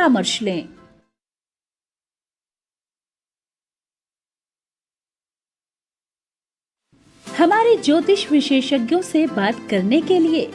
परामर्श लें। हमारे ज्योतिष विशेषज्ञों से बात करने के लिए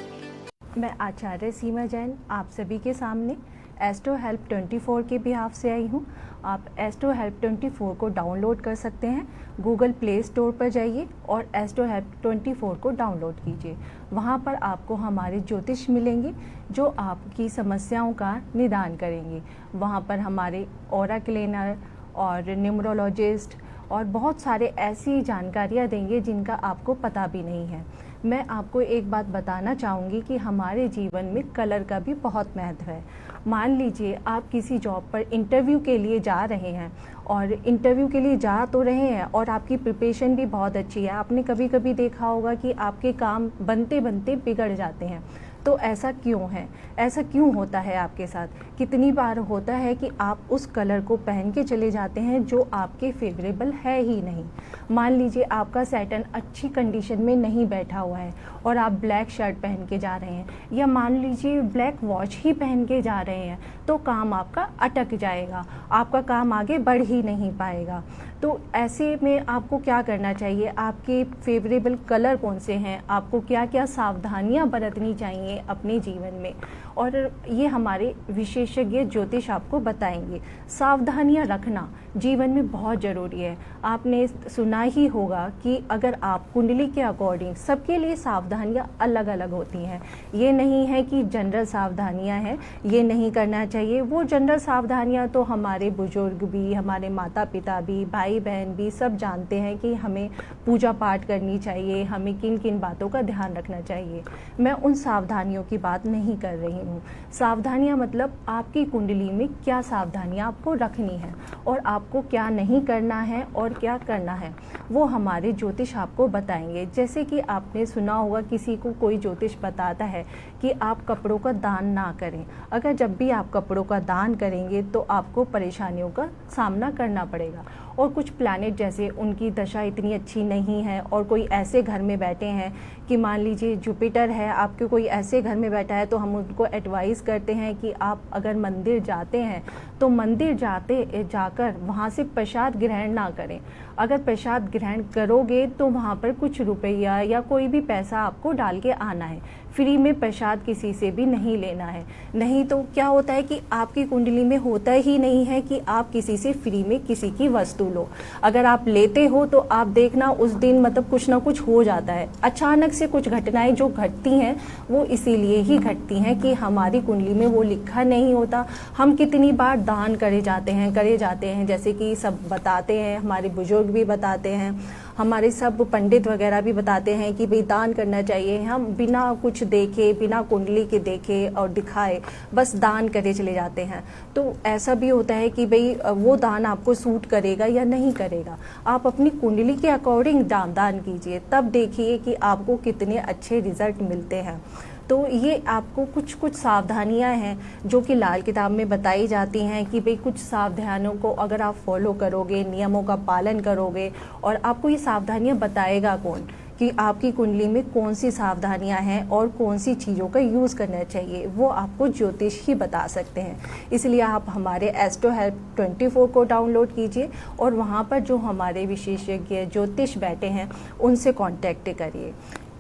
मैं आचार्य सीमा जैन आप सभी के सामने एस्ट्रो हेल्प 24 के बिहाफ से आई हूँ। आप एस्ट्रो हेल्प 24 को डाउनलोड कर सकते हैं। गूगल प्ले स्टोर पर जाइए और एस्ट्रो हेल्प 24 को डाउनलोड कीजिए। वहाँ पर आपको हमारे ज्योतिष मिलेंगे जो आपकी समस्याओं का निदान करेंगे। वहाँ पर हमारे ऑरा क्लीनर और न्यूमरोलॉजिस्ट और बहुत सारे ऐसी जानकारियाँ देंगे जिनका आपको पता भी नहीं है। मैं आपको एक बात बताना चाहूँगी कि हमारे जीवन में कलर का भी बहुत महत्व है। मान लीजिए आप किसी जॉब पर इंटरव्यू के लिए जा रहे हैं और इंटरव्यू के लिए जा तो रहे हैं और आपकी प्रिपरेशन भी बहुत अच्छी है। आपने कभी कभी देखा होगा कि आपके काम बनते बनते बिगड़ जाते हैं। तो ऐसा क्यों है? ऐसा क्यों होता है आपके साथ? कितनी बार होता है कि आप उस कलर को पहन के चले जाते हैं जो आपके फेवरेबल है ही नहीं। मान लीजिए आपका सैटन अच्छी कंडीशन में नहीं बैठा हुआ है और आप ब्लैक शर्ट पहन के जा रहे हैं, या मान लीजिए ब्लैक वॉच ही पहन के जा रहे हैं, तो काम आपका अटक जाएगा, आपका काम आगे बढ़ ही नहीं पाएगा। तो ऐसे में आपको क्या करना चाहिए? आपके फेवरेबल कलर कौन से हैं? आपको क्या क्या सावधानियां बरतनी चाहिए अपने जीवन में, और ये हमारे विशेषज्ञ ज्योतिष आपको बताएंगे। सावधानियां रखना जीवन में बहुत ज़रूरी है। आपने सुना ही होगा कि अगर आप कुंडली के अकॉर्डिंग, सबके लिए सावधानियां अलग अलग होती हैं। ये नहीं है कि जनरल सावधानियां हैं, ये नहीं करना चाहिए। वो जनरल सावधानियां तो हमारे बुजुर्ग भी, हमारे माता पिता भी, भाई बहन भी सब जानते हैं कि हमें पूजा पाठ करनी चाहिए, हमें किन किन बातों का ध्यान रखना चाहिए। मैं उन सावधानियों की बात नहीं कर रही हूँ। सावधानियाँ मतलब आपकी कुंडली में क्या सावधानियाँ आपको रखनी है और आपको क्या नहीं करना है और क्या करना है, वो हमारे ज्योतिष आपको बताएंगे। जैसे कि आपने सुना होगा किसी को कोई ज्योतिष बताता है कि आप कपड़ों का दान ना करें। अगर जब भी आप कपड़ों का दान करेंगे तो आपको परेशानियों का सामना करना पड़ेगा। और कुछ प्लैनेट जैसे उनकी दशा इतनी अच्छी नहीं है और कोई ऐसे घर में बैठे हैं कि मान लीजिए जुपिटर है, आपके कोई ऐसे घर में बैठा है, तो हम उनको एडवाइस करते हैं कि आप अगर मंदिर जाते हैं तो मंदिर जाकर वहाँ से प्रसाद ग्रहण ना करें। अगर प्रसाद ग्रहण करोगे तो वहाँ पर कुछ रुपया या कोई भी पैसा आपको डाल के आना है। फ्री में प्रसाद किसी से भी नहीं लेना है। नहीं तो क्या होता है कि आपकी कुंडली में होता ही नहीं है कि आप किसी से फ्री में किसी की वस्तु लो। अगर आप लेते हो तो आप देखना उस दिन मतलब कुछ ना कुछ हो जाता है। अचानक से कुछ घटनाएं जो घटती हैं वो इसीलिए ही घटती हैं कि हमारी कुंडली में वो लिखा नहीं होता। हम कितनी बार दान करे जाते हैं, जैसे कि सब बताते हैं, हमारे बुजुर्ग भी बताते हैं, हमारे सब पंडित वगैरह भी बताते हैं कि भाई दान करना चाहिए। हम बिना कुछ देखे, बिना कुंडली के देखे और दिखाए बस दान करे चले जाते हैं। तो ऐसा भी होता है कि भाई वो दान आपको सूट करेगा या नहीं करेगा। आप अपनी कुंडली के अकॉर्डिंग दान कीजिए, तब देखिए कि आपको कितने अच्छे रिजल्ट मिलते हैं। तो ये आपको कुछ कुछ सावधानियां हैं जो कि लाल किताब में बताई जाती हैं कि भाई कुछ सावधानियों को अगर आप फॉलो करोगे, नियमों का पालन करोगे, और आपको ये सावधानियां बताएगा कौन कि आपकी कुंडली में कौन सी सावधानियां हैं और कौन सी चीज़ों का यूज़ करना चाहिए, वो आपको ज्योतिष ही बता सकते हैं। इसलिए आप हमारे एस्ट्रो हेल्प 24 को डाउनलोड कीजिए और वहाँ पर जो हमारे विशेषज्ञ ज्योतिष बैठे हैं उनसे कॉन्टैक्ट करिए।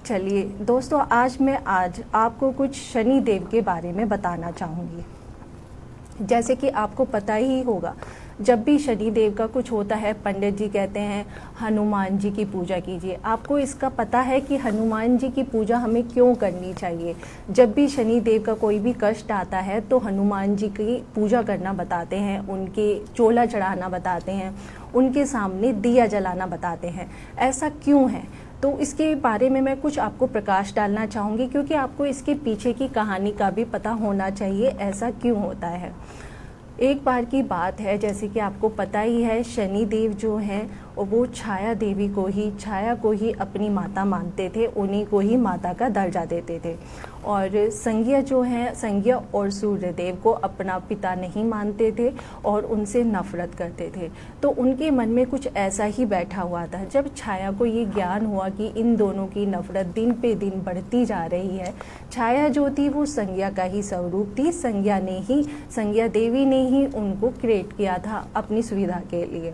चलिए दोस्तों, आज आपको कुछ शनि देव के बारे में बताना चाहूँगी। जैसे कि आपको पता ही होगा, जब भी शनि देव का कुछ होता है पंडित जी कहते हैं हनुमान जी की पूजा कीजिए। आपको इसका पता है कि हनुमान जी की पूजा हमें क्यों करनी चाहिए? जब भी शनि देव का कोई भी कष्ट आता है तो हनुमान जी की पूजा करना बताते हैं, उनके चोला चढ़ाना बताते हैं, उनके सामने दिया जलाना बताते हैं। ऐसा क्यों है? तो इसके बारे में मैं कुछ आपको प्रकाश डालना चाहूँगी, क्योंकि आपको इसके पीछे की कहानी का भी पता होना चाहिए ऐसा क्यों होता है। एक बार की बात है, जैसे कि आपको पता ही है, शनि देव जो हैं और वो छाया को ही अपनी माता मानते थे, उन्हीं को ही माता का दर्जा देते थे। और संज्ञा और सूर्यदेव को अपना पिता नहीं मानते थे और उनसे नफरत करते थे। तो उनके मन में कुछ ऐसा ही बैठा हुआ था। जब छाया को ये ज्ञान हुआ कि इन दोनों की नफरत दिन पे दिन बढ़ती जा रही है, छाया जो थी वो संज्ञा का ही स्वरूप थी, संज्ञा देवी ने ही उनको क्रिएट किया था अपनी सुविधा के लिए।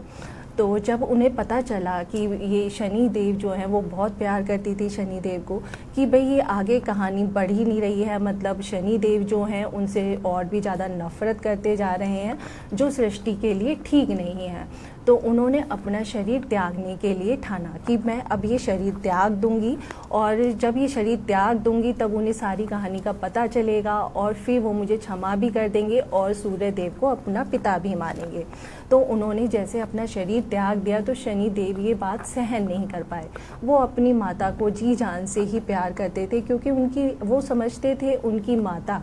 तो जब उन्हें पता चला कि ये शनि देव जो है वो बहुत प्यार करती थी शनि देव को, कि भाई ये आगे कहानी बढ़ ही नहीं रही है, मतलब शनि देव जो हैं उनसे और भी ज़्यादा नफरत करते जा रहे हैं, जो सृष्टि के लिए ठीक नहीं है। तो उन्होंने अपना शरीर त्यागने के लिए ठाना कि मैं अब ये शरीर त्याग दूंगी, और जब ये शरीर त्याग दूंगी तब उन्हें सारी कहानी का पता चलेगा और फिर वो मुझे क्षमा भी कर देंगे और सूर्य देव को अपना पिता भी मानेंगे। तो उन्होंने जैसे अपना शरीर त्याग दिया तो शनि देव ये बात सहन नहीं कर पाए। वो अपनी माता को जी जान से ही प्यार करते थे, क्योंकि वो समझते थे उनकी माता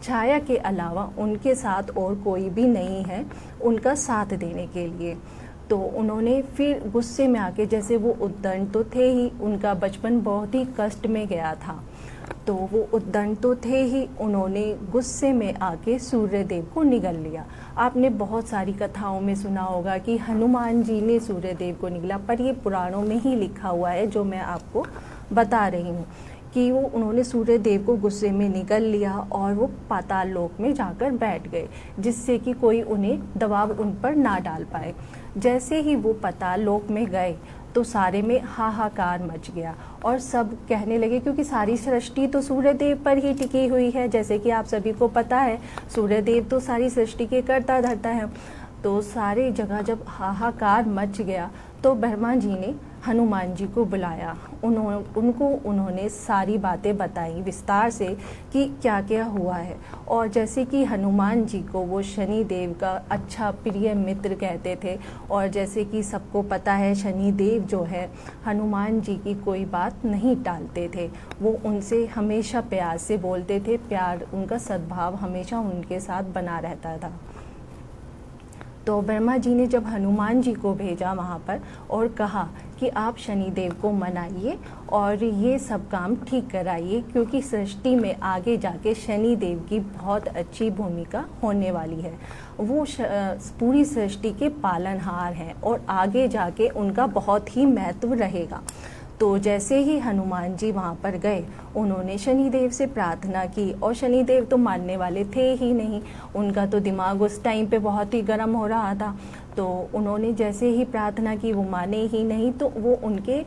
छाया के अलावा उनके साथ और कोई भी नहीं है उनका साथ देने के लिए। तो उन्होंने फिर गुस्से में आके, जैसे वो उद्दंड तो थे ही, उनका बचपन बहुत ही कष्ट में गया था, तो वो उद्दंड तो थे ही, उन्होंने गुस्से में आके सूर्यदेव को निगल लिया। आपने बहुत सारी कथाओं में सुना होगा कि हनुमान जी ने सूर्यदेव को निगला, पर ये पुराणों में ही लिखा हुआ है जो मैं आपको बता रही हूँ कि उन्होंने सूर्यदेव को गुस्से में निगल लिया और वो पाताल लोक में जाकर बैठ गए, जिससे कि कोई उन्हें दबाव उन पर ना डाल पाए। जैसे ही वो पाताल लोक में गए तो सारे में हाहाकार मच गया और सब कहने लगे, क्योंकि सारी सृष्टि तो सूर्यदेव पर ही टिकी हुई है, जैसे कि आप सभी को पता है सूर्यदेव तो सारी सृष्टि के कर्ता धर्ता है। तो सारी जगह जब हाहाकार मच गया तो ब्रह्मा जी ने हनुमान जी को बुलाया, उन्होंने सारी बातें बताई विस्तार से कि क्या क्या हुआ है। और जैसे कि हनुमान जी को वो शनि देव का अच्छा प्रिय मित्र कहते थे, और जैसे कि सबको पता है शनि देव जो है हनुमान जी की कोई बात नहीं टालते थे, वो उनसे हमेशा प्यार से बोलते थे, प्यार उनका सद्भाव हमेशा उनके साथ बना रहता था। तो ब्रह्मा जी ने जब हनुमान जी को भेजा वहाँ पर और कहा कि आप शनिदेव को मनाइए और ये सब काम ठीक कराइए, क्योंकि सृष्टि में आगे जाके शनिदेव की बहुत अच्छी भूमिका होने वाली है। वो पूरी सृष्टि के पालनहार हैं और आगे जाके उनका बहुत ही महत्व रहेगा। तो जैसे ही हनुमान जी वहाँ पर गए, उन्होंने शनिदेव से प्रार्थना की, और शनिदेव तो मानने वाले थे ही नहीं, उनका तो दिमाग उस टाइम पे बहुत ही गर्म हो रहा था। तो उन्होंने जैसे ही प्रार्थना की वो माने ही नहीं, तो वो उनके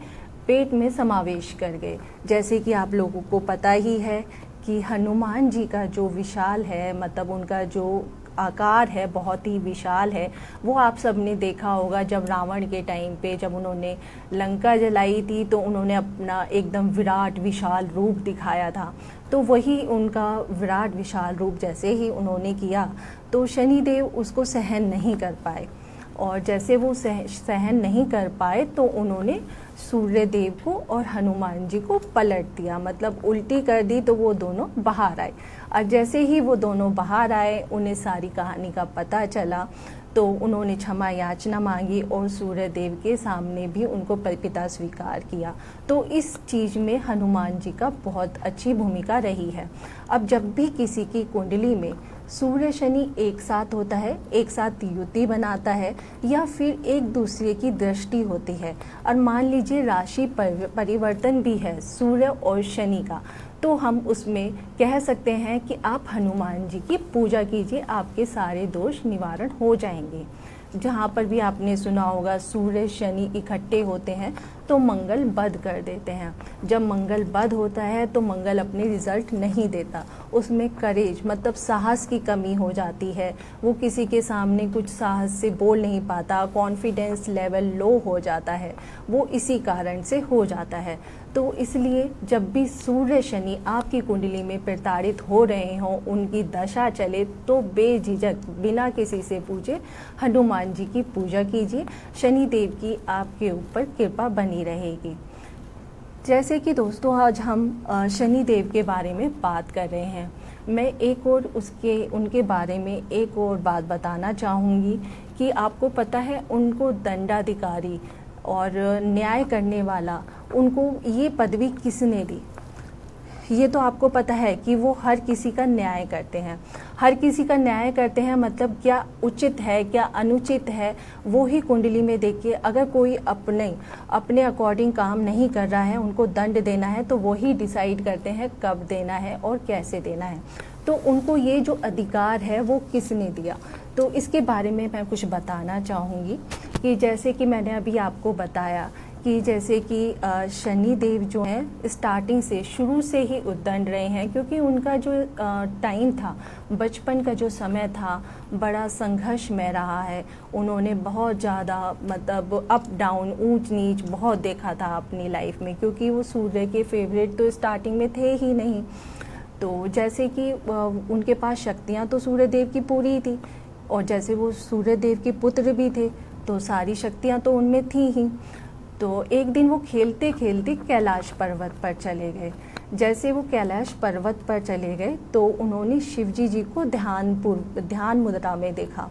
पेट में समावेश कर गए। जैसे कि आप लोगों को पता ही है कि हनुमान जी का जो विशाल है, मतलब उनका जो आकार है बहुत ही विशाल है। वो आप सब ने देखा होगा जब रावण के टाइम पे जब उन्होंने लंका जलाई थी तो उन्होंने अपना एकदम विराट विशाल रूप दिखाया था। तो वही उनका विराट विशाल रूप जैसे ही उन्होंने किया तो शनिदेव उसको सहन नहीं कर पाए, और जैसे वो सहन नहीं कर पाए तो उन्होंने सूर्यदेव को और हनुमान जी को पलट दिया, मतलब उल्टी कर दी, तो वो दोनों बाहर आए। और जैसे ही वो दोनों बाहर आए, उन्हें सारी कहानी का पता चला, तो उन्होंने क्षमा याचना मांगी और सूर्यदेव के सामने भी उनको पिता स्वीकार किया। तो इस चीज़ में हनुमान जी का बहुत अच्छी भूमिका रही है। अब जब भी किसी की कुंडली में सूर्य शनि एक साथ होता है, एक साथ युति बनाता है, या फिर एक दूसरे की दृष्टि होती है, और मान लीजिए राशि परिवर्तन भी है सूर्य और शनि का, तो हम उसमें कह सकते हैं कि आप हनुमान जी की पूजा कीजिए, आपके सारे दोष निवारण हो जाएंगे। जहाँ पर भी आपने सुना होगा सूर्य शनि इकट्ठे होते हैं तो मंगल बद कर देते हैं। जब मंगल बद होता है तो मंगल अपने रिजल्ट नहीं देता, उसमें करेज मतलब साहस की कमी हो जाती है, वो किसी के सामने कुछ साहस से बोल नहीं पाता, कॉन्फिडेंस लेवल लो हो जाता है, वो इसी कारण से हो जाता है। तो इसलिए जब भी सूर्य शनि आपकी कुंडली में प्रताड़ित हो रहे हों, उनकी दशा चले, तो बेझिझक बिना किसी से पूछे हनुमान जी की पूजा कीजिए, शनि देव की आपके ऊपर कृपा बनी रहेगी। जैसे कि दोस्तों आज हम शनि देव के बारे में बात कर रहे हैं, मैं एक और उनके बारे में एक और बात बताना चाहूँगी कि आपको पता है उनको दंडाधिकारी और न्याय करने वाला, उनको ये पदवी किसने दी? ये तो आपको पता है कि वो हर किसी का न्याय करते हैं। हर किसी का न्याय करते हैं मतलब क्या उचित है क्या अनुचित है, वो ही कुंडली में देखिए। अगर कोई अपने अकॉर्डिंग काम नहीं कर रहा है, उनको दंड देना है, तो वही डिसाइड करते हैं कब देना है और कैसे देना है। तो उनको ये जो अधिकार है वो किसने दिया? तो इसके बारे में मैं कुछ बताना चाहूँगी कि जैसे कि मैंने अभी आपको बताया कि जैसे कि शनि देव जो हैं स्टार्टिंग से शुरू से ही उद्दंड रहे हैं, क्योंकि उनका जो टाइम था, बचपन का जो समय था, बड़ा संघर्ष में रहा है। उन्होंने बहुत ज़्यादा मतलब अप डाउन, ऊंच नीच बहुत देखा था अपनी लाइफ में, क्योंकि वो सूर्य के फेवरेट तो स्टार्टिंग में थे ही नहीं। तो जैसे कि उनके पास शक्तियाँ तो सूर्य देव की पूरी थी, और जैसे वो सूर्य देव के पुत्र भी थे तो सारी शक्तियाँ तो उनमें थी ही। तो एक दिन वो खेलते खेलते कैलाश पर्वत पर चले गए। जैसे वो कैलाश पर्वत पर चले गए तो उन्होंने शिवजी जी को ध्यान मुद्रा में देखा।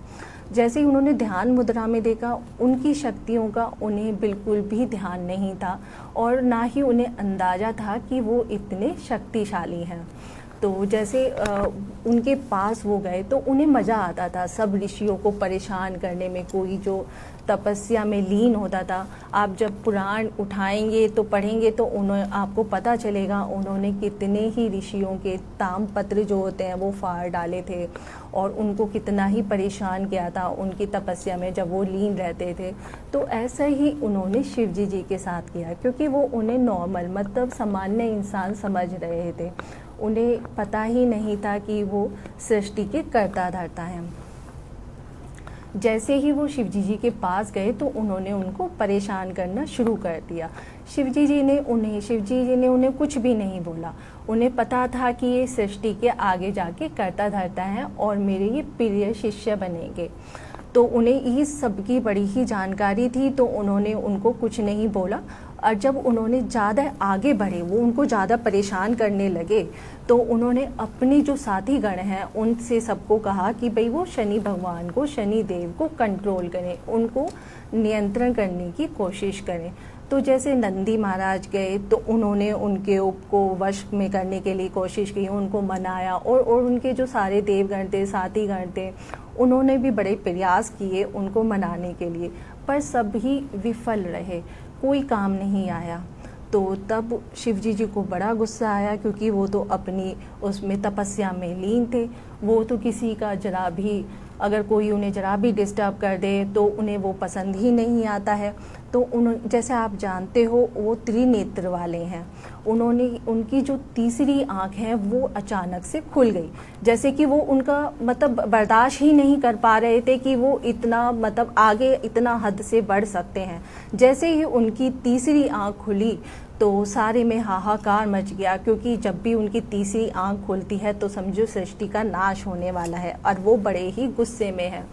जैसे ही उन्होंने ध्यान मुद्रा में देखा, उनकी शक्तियों का उन्हें बिल्कुल भी ध्यान नहीं था, और ना ही उन्हें अंदाज़ा था कि वो इतने शक्तिशाली हैं। तो जैसे उनके पास वो गए तो उन्हें मज़ा आता था सब ऋषियों को परेशान करने में। कोई जो तपस्या में लीन होता था, आप जब पुराण उठाएंगे तो पढ़ेंगे तो आपको पता चलेगा उन्होंने कितने ही ऋषियों के तामपत्र जो होते हैं वो फाड़ डाले थे, और उनको कितना ही परेशान किया था उनकी तपस्या में जब वो लीन रहते थे। तो ऐसा ही उन्होंने शिवजी जी के साथ किया, क्योंकि वो उन्हें नॉर्मल मतलब सामान्य इंसान समझ रहे थे। उन्हें पता ही नहीं था कि वो सृष्टि के कर्ता धर्ता हैं। जैसे ही वो शिवजी जी के पास गए तो उन्होंने उनको परेशान करना शुरू कर दिया। शिवजी जी ने उन्हें कुछ भी नहीं बोला। उन्हें पता था कि ये सृष्टि के आगे जाके कर्ता धर्ता हैं और मेरे ये प्रिय शिष्य बनेंगे। तो उन्हें इस सब की बड़ी ही जानकारी थी, तो उन्होंने उनको कुछ नहीं बोला। और जब उन्होंने ज़्यादा आगे बढ़े, वो उनको ज़्यादा परेशान करने लगे, तो उन्होंने अपने जो साथी गण हैं उनसे सबको कहा कि भाई वो शनि भगवान को, शनि देव को कंट्रोल करें, उनको नियंत्रण करने की कोशिश करें। तो जैसे नंदी महाराज गए तो उन्होंने उनके को वश में करने के लिए कोशिश की, उनको मनाया, और उनके जो सारे देवगण थे, साथी गण थे, उन्होंने भी बड़े प्रयास किए उनको मनाने के लिए, पर सब ही विफल रहे, कोई काम नहीं आया। तो तब शिवजी जी को बड़ा गुस्सा आया, क्योंकि वो तो अपनी उसमें तपस्या में लीन थे। वो तो किसी का जरा भी, अगर कोई उन्हें जरा भी डिस्टर्ब कर दे तो उन्हें वो पसंद ही नहीं आता है। तो जैसे आप जानते हो वो त्रिनेत्र वाले हैं। उनकी जो तीसरी आँख है वो अचानक से खुल गई, जैसे कि वो उनका मतलब बर्दाश्त ही नहीं कर पा रहे थे कि वो इतना मतलब आगे इतना हद से बढ़ सकते हैं। जैसे ही उनकी तीसरी आँख खुली तो सारे में हाहाकार मच गया, क्योंकि जब भी उनकी तीसरी आँख खुलती है तो समझो सृष्टि का नाश होने वाला है, और वो बड़े ही गुस्से में है।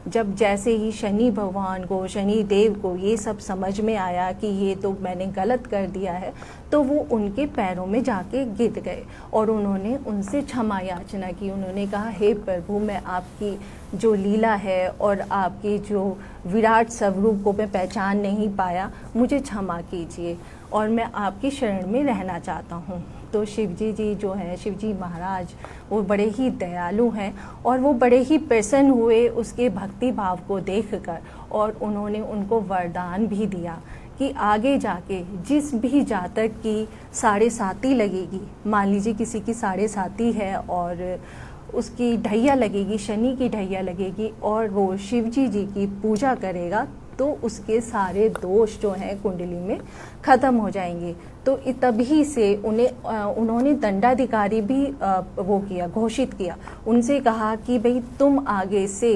जब जैसे ही शनि भगवान को, शनि देव को ये सब समझ में आया कि ये तो मैंने गलत कर दिया है, तो वो उनके पैरों में जाके गिर गए और उन्होंने उनसे क्षमा याचना की। उन्होंने कहा, हे प्रभु, मैं आपकी जो लीला है और आपकी जो विराट स्वरूप को मैं पहचान नहीं पाया, मुझे क्षमा कीजिए और मैं आपकी शरण में रहना चाहता हूँ। तो शिवजी जी जो हैं, शिवजी महाराज, वो बड़े ही दयालु हैं और वो बड़े ही प्रसन्न हुए उसके भक्ति भाव को देखकर, और उन्होंने उनको वरदान भी दिया कि आगे जाके जिस भी जातक की साढ़े साती लगेगी, मान लीजिए किसी की साढ़े साती है और उसकी ढैया लगेगी, शनि की ढैया लगेगी, और वो शिवजी जी की पूजा करेगा तो उसके सारे दोष जो हैं कुंडली में ख़त्म हो जाएंगे। तो तभी से उन्होंने दंडाधिकारी भी वो किया, घोषित किया। उनसे कहा कि भाई तुम आगे से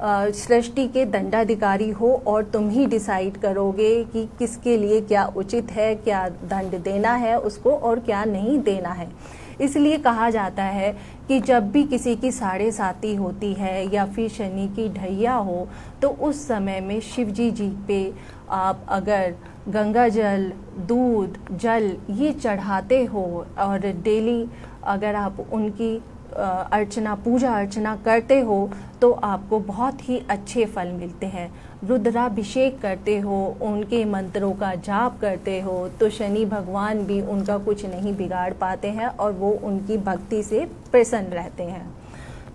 सृष्टि के दंडाधिकारी हो और तुम ही डिसाइड करोगे कि किसके लिए क्या उचित है, क्या दंड देना है उसको और क्या नहीं देना है। इसलिए कहा जाता है कि जब भी किसी की साढ़े साती होती है या फिर शनि की ढैया हो, तो उस समय में शिवजी जी पे आप अगर गंगा जल, दूध, जल ये चढ़ाते हो और डेली अगर आप उनकी अर्चना पूजा अर्चना करते हो तो आपको बहुत ही अच्छे फल मिलते हैं। रुद्राभिषेक करते हो, उनके मंत्रों का जाप करते हो तो शनि भगवान भी उनका कुछ नहीं बिगाड़ पाते हैं और वो उनकी भक्ति से प्रसन्न रहते हैं।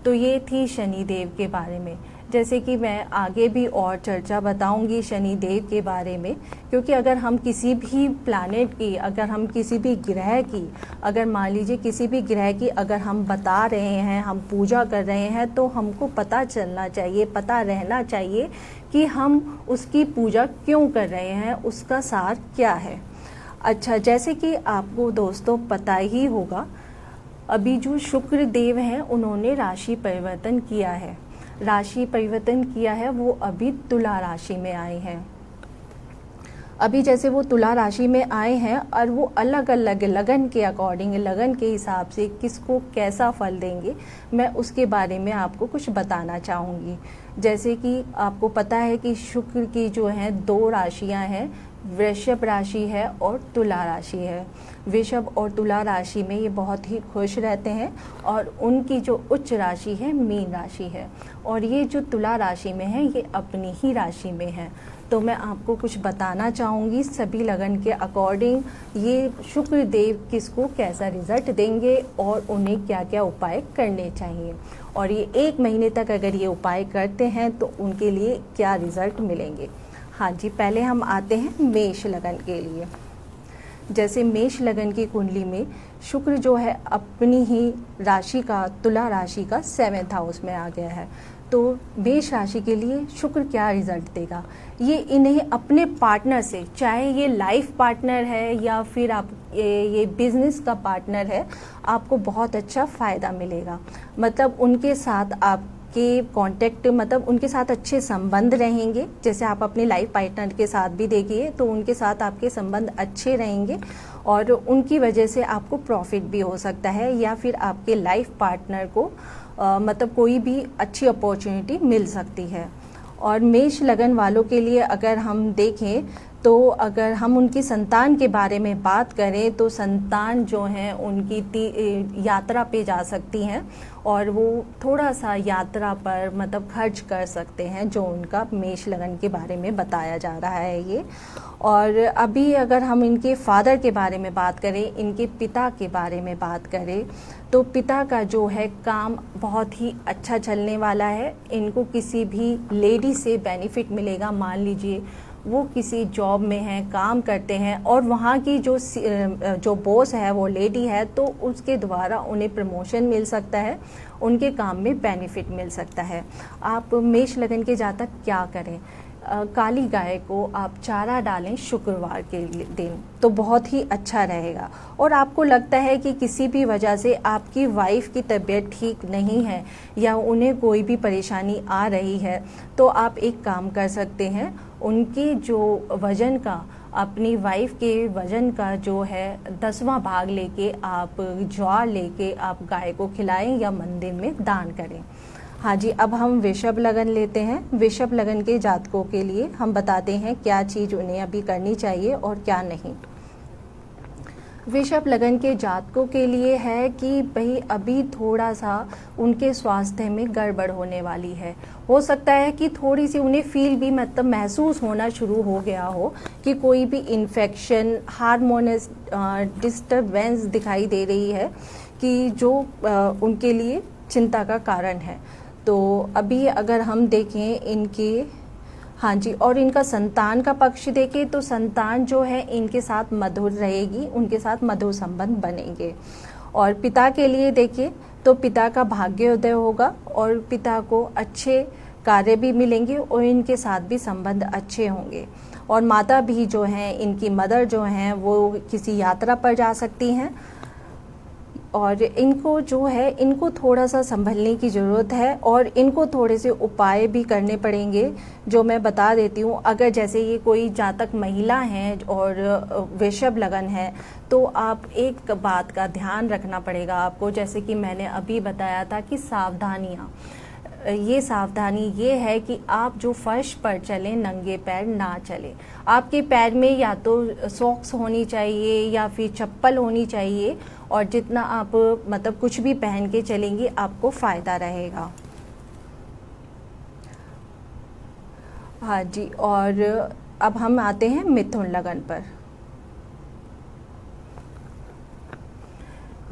तो ये थी शनि देव के बारे में। जैसे कि मैं आगे भी और चर्चा बताऊंगी शनि देव के बारे में, क्योंकि अगर हम किसी भी प्लैनेट की, अगर हम किसी भी ग्रह की, अगर मान लीजिए किसी भी ग्रह की अगर हम बता रहे हैं, हम पूजा कर रहे हैं, तो हमको पता चलना चाहिए, पता रहना चाहिए कि हम उसकी पूजा क्यों कर रहे हैं, उसका सार क्या है। अच्छा, जैसे कि आपको दोस्तों पता ही होगा, अभी जो शुक्र देव हैं उन्होंने राशि परिवर्तन किया है। राशि परिवर्तन किया है, वो अभी तुला राशि में आए हैं। अभी जैसे वो तुला राशि में आए हैं और वो अलग अलग लगन के अकॉर्डिंग, लगन के हिसाब से किसको कैसा फल देंगे, मैं उसके बारे में आपको कुछ बताना चाहूँगी। जैसे कि आपको पता है कि शुक्र की जो है 2 राशियाँ हैं, वृषभ राशि है और तुला राशि है। वृषभ और तुला राशि में ये बहुत ही खुश रहते हैं और उनकी जो उच्च राशि है मीन राशि है, और ये जो तुला राशि में है ये अपनी ही राशि में है। तो मैं आपको कुछ बताना चाहूँगी सभी लगन के अकॉर्डिंग ये शुक्र देव किसको कैसा रिजल्ट देंगे और उन्हें क्या क्या उपाय करने चाहिए, और ये 1 महीने तक अगर ये उपाय करते हैं तो उनके लिए क्या रिजल्ट मिलेंगे। हाँ जी, पहले हम आते हैं मेष लगन के लिए। जैसे मेष लगन की कुंडली में शुक्र जो है अपनी ही राशि का, तुला राशि का 7th हाउस में आ गया है। तो मेष राशि के लिए शुक्र क्या रिजल्ट देगा, ये इन्हें अपने पार्टनर से, चाहे ये लाइफ पार्टनर है या फिर आप ये बिजनेस का पार्टनर है, आपको बहुत अच्छा फ़ायदा मिलेगा। मतलब उनके साथ आपके कांटेक्ट, मतलब उनके साथ अच्छे संबंध रहेंगे। जैसे आप अपने लाइफ पार्टनर के साथ भी देखिए तो उनके साथ आपके संबंध अच्छे रहेंगे और उनकी वजह से आपको प्रॉफिट भी हो सकता है, या फिर आपके लाइफ पार्टनर को मतलब कोई भी अच्छी अपॉर्चुनिटी मिल सकती है। और मेष लगन वालों के लिए अगर हम देखें तो अगर हम उनकी संतान के बारे में बात करें तो संतान जो हैं उनकी यात्रा पे जा सकती हैं और वो थोड़ा सा यात्रा पर मतलब खर्च कर सकते हैं, जो उनका मेष लगन के बारे में बताया जा रहा है ये। और अभी अगर हम इनके फादर के बारे में बात करें, इनके पिता के बारे में बात करें, तो पिता का जो है काम बहुत ही अच्छा चलने वाला है। इनको किसी भी लेडी से बेनिफिट मिलेगा। मान लीजिए वो किसी जॉब में हैं, काम करते हैं और वहाँ की जो बॉस है वो लेडी है, तो उसके द्वारा उन्हें प्रमोशन मिल सकता है, उनके काम में बेनिफिट मिल सकता है। आप मेष लगन के जातक क्या करें, काली गाय को आप चारा डालें शुक्रवार के दिन, तो बहुत ही अच्छा रहेगा। और आपको लगता है कि किसी भी वजह से आपकी वाइफ की तबीयत ठीक नहीं है या उन्हें कोई भी परेशानी आ रही है, तो आप एक काम कर सकते हैं, उनके जो वज़न का, अपनी वाइफ के वज़न का जो है 10वां भाग लेके आप ज्वार लेके आप गाय को खिलाएं या मंदिर में दान करें। हाँ जी, अब हम वृषभ लगन लेते हैं। वृषभ लगन के जातकों के लिए हम बताते हैं क्या चीज़ उन्हें अभी करनी चाहिए और क्या नहीं। वृषभ लगन के जातकों के लिए है कि भाई अभी थोड़ा सा उनके स्वास्थ्य में गड़बड़ होने वाली है। हो सकता है कि थोड़ी सी उन्हें फील भी मतलब महसूस होना शुरू हो गया हो कि कोई भी इन्फेक्शन, हार्मोनल डिस्टर्बेंस दिखाई दे रही है कि जो उनके लिए चिंता का कारण है। तो अभी अगर हम देखें इनके, हाँ जी, और इनका संतान का पक्ष देखें तो संतान जो है इनके साथ मधुर रहेगी, उनके साथ मधुर संबंध बनेंगे। और पिता के लिए देखिए तो पिता का भाग्योदय होगा और पिता को अच्छे कार्य भी मिलेंगे और इनके साथ भी संबंध अच्छे होंगे। और माता भी जो हैं, इनकी मदर जो हैं, वो किसी यात्रा पर जा सकती हैं और इनको जो है, इनको थोड़ा सा संभलने की ज़रूरत है और इनको थोड़े से उपाय भी करने पड़ेंगे, जो मैं बता देती हूँ। अगर जैसे ये कोई जातक महिला हैं और वृषभ लगन है, तो आप एक बात का ध्यान रखना पड़ेगा आपको, जैसे कि मैंने अभी बताया था कि सावधानियाँ, ये सावधानी ये है कि आप जो फर्श पर चलें नंगे पैर ना चलें। आपके पैर में या तो सॉक्स होनी चाहिए या फिर चप्पल होनी चाहिए, और जितना आप मतलब कुछ भी पहन के चलेंगे आपको फ़ायदा रहेगा। हाँ जी, और अब हम आते हैं मिथुन लगन पर।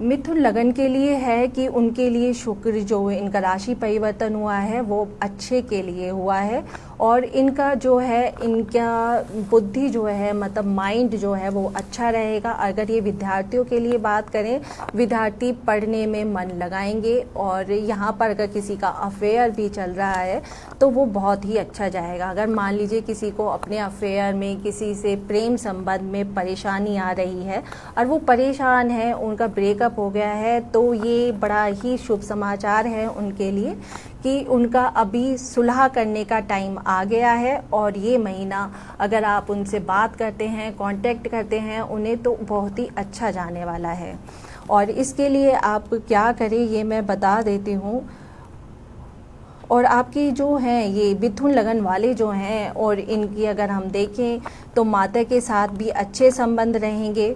मिथुन लगन के लिए है कि उनके लिए शुक्र जो इनका राशि परिवर्तन हुआ है वो अच्छे के लिए हुआ है, और इनका जो है इनका बुद्धि जो है मतलब माइंड जो है वो अच्छा रहेगा। अगर ये विद्यार्थियों के लिए बात करें, विद्यार्थी पढ़ने में मन लगाएंगे, और यहाँ पर अगर किसी का अफेयर भी चल रहा है तो वो बहुत ही अच्छा जाएगा। अगर मान लीजिए किसी को अपने अफेयर में किसी से प्रेम संबंध में परेशानी आ रही है और वो परेशान है, उनका ब्रेकअप हो गया है, तो ये बड़ा ही शुभ समाचार है उनके लिए कि उनका अभी सुलह करने का टाइम आ गया है। और ये महीना अगर आप उनसे बात करते हैं, कांटेक्ट करते हैं उन्हें, तो बहुत ही अच्छा जाने वाला है। और इसके लिए आप क्या करें ये मैं बता देती हूँ। और आपकी जो हैं ये मिथुन लगन वाले जो हैं, और इनकी अगर हम देखें तो माता के साथ भी अच्छे संबंध रहेंगे।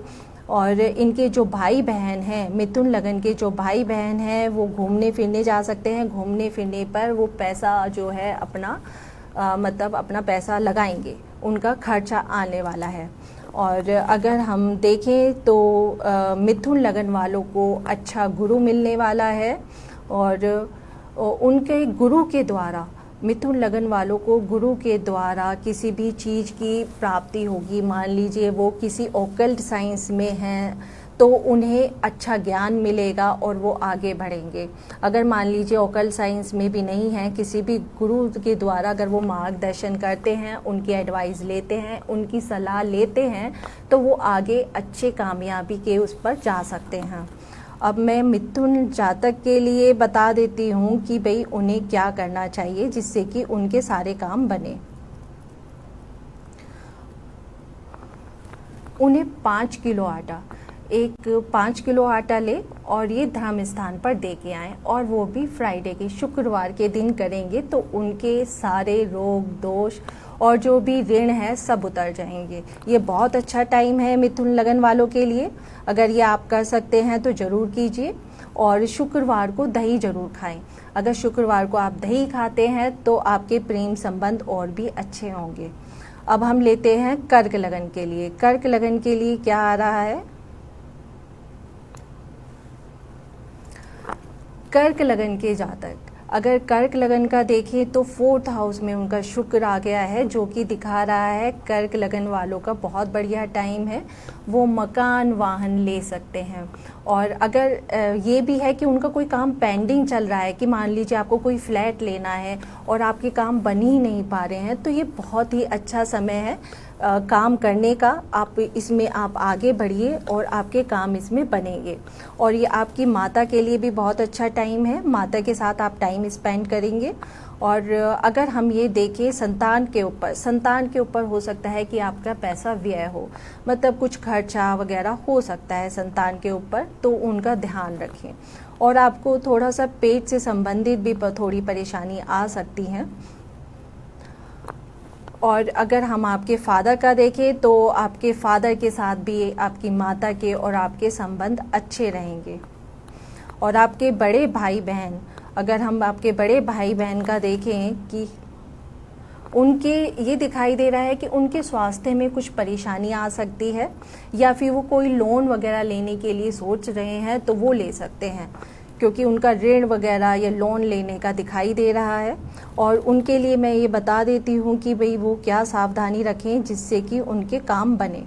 और इनके जो भाई बहन हैं, मिथुन लगन के जो भाई बहन हैं, वो घूमने फिरने जा सकते हैं। घूमने फिरने पर वो पैसा जो है अपना मतलब अपना पैसा लगाएंगे, उनका खर्चा आने वाला है। और अगर हम देखें तो मिथुन लगन वालों को अच्छा गुरु मिलने वाला है, और उनके गुरु के द्वारा, मिथुन लगन वालों को गुरु के द्वारा किसी भी चीज़ की प्राप्ति होगी। मान लीजिए वो किसी ऑकल्ट साइंस में हैं तो उन्हें अच्छा ज्ञान मिलेगा और वो आगे बढ़ेंगे। अगर मान लीजिए ऑकल्ट साइंस में भी नहीं हैं, किसी भी गुरु के द्वारा अगर वो मार्गदर्शन करते हैं, उनकी एडवाइस लेते हैं, उनकी सलाह लेते हैं, तो वो आगे अच्छे कामयाबी के उस पर जा सकते हैं। अब मैं मिथुन जातक के लिए बता देती हूँ कि भाई उन्हें क्या करना चाहिए जिससे कि उनके सारे काम बने। उन्हें 5 किलो आटा, 5 किलो आटा ले और ये धर्म स्थान पर दे के आएँ, और वो भी फ्राइडे के शुक्रवार के दिन करेंगे तो उनके सारे रोग दोष और जो भी ऋण है सब उतर जाएंगे। ये बहुत अच्छा टाइम है मिथुन लगन वालों के लिए। अगर ये आप कर सकते हैं तो ज़रूर कीजिए। और शुक्रवार को दही ज़रूर खाएं। अगर शुक्रवार को आप दही खाते हैं तो आपके प्रेम संबंध और भी अच्छे होंगे। अब हम लेते हैं कर्क लगन के लिए। कर्क लगन के लिए क्या आ रहा है? कर्क लगन के जातक, अगर कर्क लगन का देखें तो 4th हाउस में उनका शुक्र आ गया है, जो कि दिखा रहा है कर्क लगन वालों का बहुत बढ़िया टाइम है। वो मकान वाहन ले सकते हैं। और अगर ये भी है कि उनका कोई काम पेंडिंग चल रहा है, कि मान लीजिए आपको कोई फ्लैट लेना है और आपके काम बन ही नहीं पा रहे हैं, तो ये बहुत ही अच्छा समय है काम करने का। आप इसमें आप आगे बढ़िए और आपके काम इसमें बनेंगे। और ये आपकी माता के लिए भी बहुत अच्छा टाइम है, माता के साथ आप टाइम स्पेंड करेंगे। और अगर हम ये देखें संतान के ऊपर हो सकता है कि आपका पैसा व्यय हो, मतलब कुछ खर्चा वगैरह हो सकता है संतान के ऊपर, तो उनका ध्यान रखें। और आपको थोड़ा सा पेट से संबंधित भी थोड़ी परेशानी आ सकती है। और अगर हम आपके फादर का देखें तो आपके फादर के साथ भी आपकी माता के और आपके संबंध अच्छे रहेंगे। और आपके बड़े भाई बहन, अगर हम आपके बड़े भाई बहन का देखें कि उनके ये दिखाई दे रहा है कि उनके स्वास्थ्य में कुछ परेशानी आ सकती है, या फिर वो कोई लोन वगैरह लेने के लिए सोच रहे हैं तो वो ले सकते हैं, क्योंकि उनका ऋण वगैरह या लोन लेने का दिखाई दे रहा है। और उनके लिए मैं ये बता देती हूँ कि भाई वो क्या सावधानी रखें जिससे कि उनके काम बने।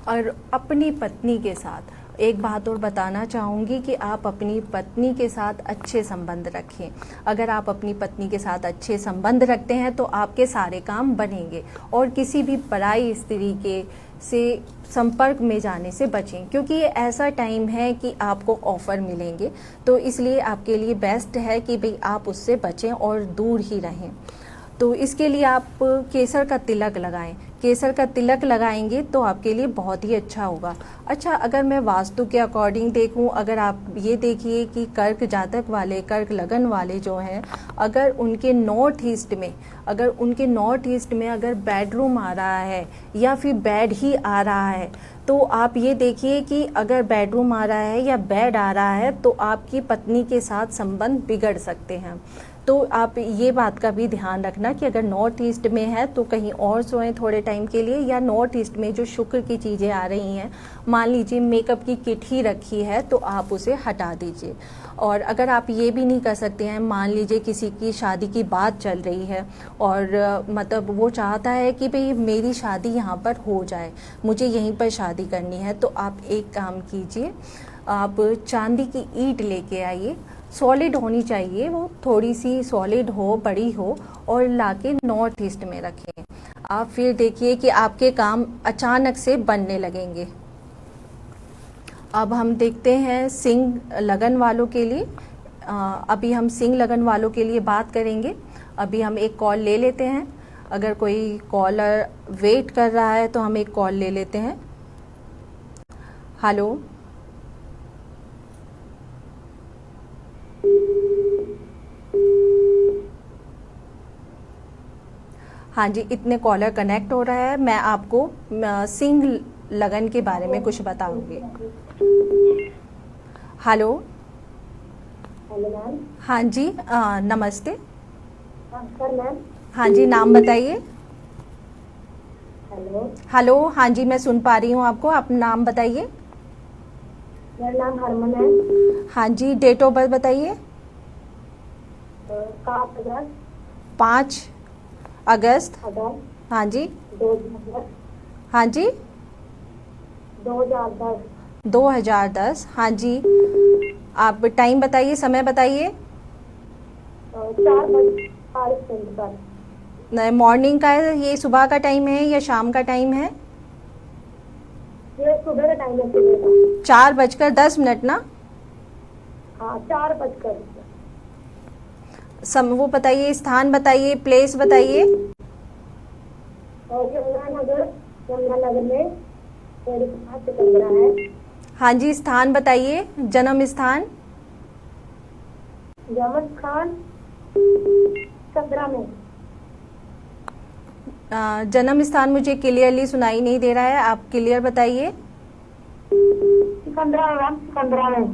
और अपनी पत्नी के साथ एक बात और बताना चाहूँगी कि आप अपनी पत्नी के साथ अच्छे संबंध रखें। अगर आप अपनी पत्नी के साथ अच्छे संबंध रखते हैं तो आपके सारे काम बनेंगे। और किसी भी पराई स्त्री के से संपर्क में जाने से बचें, क्योंकि ये ऐसा टाइम है कि आपको ऑफ़र मिलेंगे। तो इसलिए आपके लिए बेस्ट है कि भाई आप उससे बचें और दूर ही रहें। तो इसके लिए आप केसर का तिलक लगाएं। केसर का तिलक लगाएंगे तो आपके लिए बहुत ही अच्छा होगा। अच्छा, अगर मैं वास्तु के अकॉर्डिंग देखूं, अगर आप ये देखिए कि कर्क जातक वाले, कर्क लगन वाले जो हैं, अगर उनके नॉर्थ ईस्ट में अगर बेडरूम आ रहा है या फिर बेड ही आ रहा है, तो आप ये देखिए कि अगर बेडरूम आ रहा है या बेड आ रहा है तो आपकी पत्नी के साथ संबंध बिगड़ सकते हैं। तो आप ये बात का भी ध्यान रखना कि अगर नॉर्थ ईस्ट में है तो कहीं और सोएं थोड़े टाइम के लिए, या नॉर्थ ईस्ट में जो शुक्र की चीज़ें आ रही हैं, मान लीजिए मेकअप की किट ही रखी है तो आप उसे हटा दीजिए। और अगर आप ये भी नहीं कर सकते हैं, मान लीजिए किसी की शादी की बात चल रही है और मतलब वो चाहता है कि भाई मेरी शादी यहाँ पर हो जाए, मुझे यहीं पर शादी करनी है, तो आप एक काम कीजिए, आप चांदी की ईंट लेके आइए, सॉलिड होनी चाहिए, वो थोड़ी सी सॉलिड हो, बड़ी हो, और लाके नॉर्थ ईस्ट में रखें। आप फिर देखिए कि आपके काम अचानक से बनने लगेंगे। अब हम देखते हैं सिंह लगन वालों के लिए। अभी हम सिंह लगन वालों के लिए बात करेंगे। अभी हम एक कॉल ले लेते हैं, अगर कोई कॉलर वेट कर रहा है तो हम एक कॉल ले लेते हैं। हेलो, हाँ जी, इतने कॉलर कनेक्ट हो रहा है। मैं आपको सिंह लगन के बारे में कुछ बताऊंगी। हेलो। Hello ma'am. हाँ जी, नमस्ते। नमस्कार मैम। हाँ जी, नाम बताइए। हेलो। हेलो, हाँ जी, मैं सुन पा रही हूँ आपको, आप नाम बताइए। मेरा नाम हरमन है। हाँ जी, डेट ऑफ बर्थ बताइए। 5 अगस्त। हाँ जी। 2010। हाँ जी, 2010। 2010। हाँ जी, आप टाइम बताइए, समय बताइए। 4:40 पर। मॉर्निंग का है, ये सुबह का टाइम है या शाम का टाइम है? ये सुबह का टाइम है, सुबह का। 4:10 ना? हाँ, 4:00। वो बताइए, स्थान बताइए, प्लेस बताइए। यमुनानगर, यमुनानगर में मेरे पास सिकंदरा है। हाँ जी, स्थान बताइए, जन्म स्थान। जमत खान सिकंदरा में। जन्म स्थान मुझे क्लियरली सुनाई नहीं दे रहा है, आप क्लियर बताइए। सिकंदरा मैम, सिकंदरा में।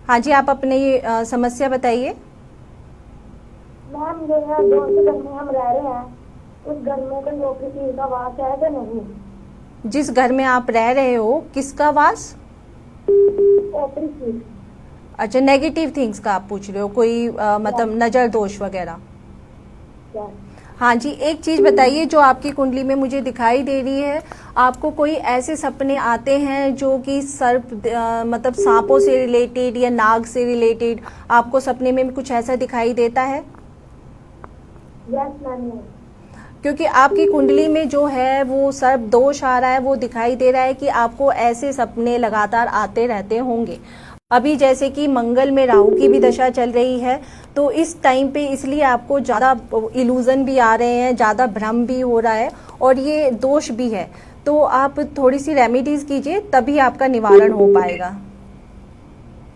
हाँ जी, आप अपनी समस्या बताइए। मैम, जो है जो घर में हम रह रहे हैं, उस घर में कोई नौकरी चीज का वास है कि नहीं? जिस घर में आप रह रहे हो, किसका वास? ओपरी चीज। अच्छा, नेगेटिव थिंग्स का आप पूछ रहे हो, कोई मतलब नजर दोष वगैरह? हाँ जी, एक चीज बताइए, जो आपकी कुंडली में मुझे दिखाई दे रही है, आपको कोई ऐसे सपने आते हैं जो कि सर्प मतलब सांपों से रिलेटेड या नाग से रिलेटेड, आपको सपने में कुछ ऐसा दिखाई देता है? Yes ma'am. क्योंकि आपकी कुंडली में जो है वो सर्प दोष आ रहा है, वो दिखाई दे रहा है कि आपको ऐसे सपने लगातार आते रहते होंगे। अभी जैसे कि मंगल में राहु की भी दशा चल रही है, तो इस टाइम पे इसलिए आपको ज़्यादा इल्यूजन भी आ रहे हैं, ज़्यादा भ्रम भी हो रहा है, और ये दोष भी है। तो आप थोड़ी सी रेमेडीज कीजिए, तभी आपका निवारण हो पाएगा।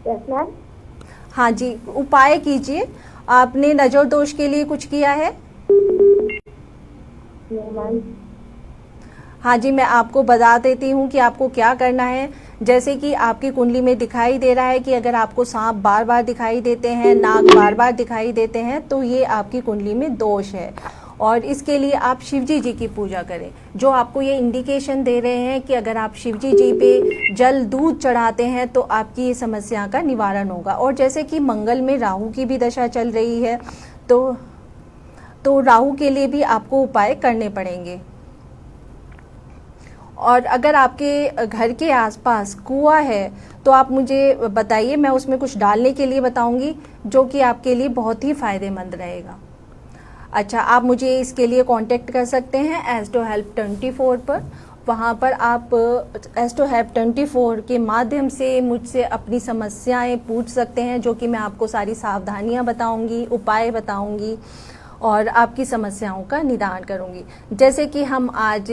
Yes ma'am. हाँ जी, उपाय कीजिए। आपने नजर दोष के लिए कुछ किया है? हाँ जी, मैं आपको बता देती हूँ कि आपको क्या करना है। जैसे कि आपकी कुंडली में दिखाई दे रहा है कि अगर आपको सांप बार बार दिखाई देते हैं, नाग बार बार दिखाई देते हैं, तो ये आपकी कुंडली में दोष है। और इसके लिए आप शिवजी जी की पूजा करें, जो आपको ये इंडिकेशन दे रहे हैं कि अगर आप शिवजी जी पे जल दूध चढ़ाते हैं तो आपकी ये समस्या का निवारण होगा। और जैसे कि मंगल में राहु की भी दशा चल रही है, तो राहु के लिए भी आपको उपाय करने पड़ेंगे। और अगर आपके घर के आसपास कुआं है तो आप मुझे बताइए, मैं उसमें कुछ डालने के लिए बताऊंगी, जो कि आपके लिए बहुत ही फायदेमंद रहेगा। अच्छा, आप मुझे इसके लिए कांटेक्ट कर सकते हैं एस्ट्रो हेल्प 24 पर। वहाँ पर आप एस्ट्रो हेल्प 24 के माध्यम से मुझसे अपनी समस्याएं पूछ सकते हैं, जो कि मैं आपको सारी सावधानियां बताऊंगी, उपाय बताऊंगी। और आपकी समस्याओं का निदान करूंगी। जैसे कि हम आज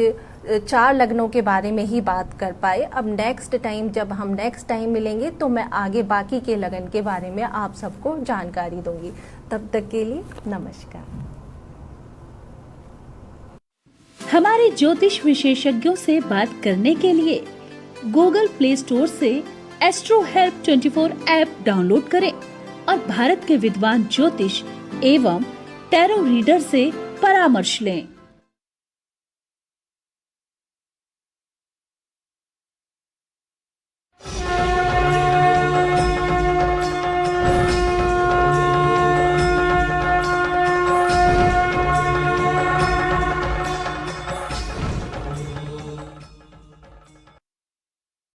4 लग्नों के बारे में ही बात कर पाए, अब नेक्स्ट टाइम जब हम नेक्स्ट टाइम मिलेंगे तो मैं आगे बाकी के लगन के बारे में आप सबको जानकारी दूंगी। तब तक के लिए नमस्कार। हमारे ज्योतिष विशेषज्ञों से बात करने के लिए गूगल प्ले स्टोर से एस्ट्रो हेल्प 24 ऐप डाउनलोड करें और भारत के विद्वान ज्योतिष एवं टैरो रीडर से परामर्श लें।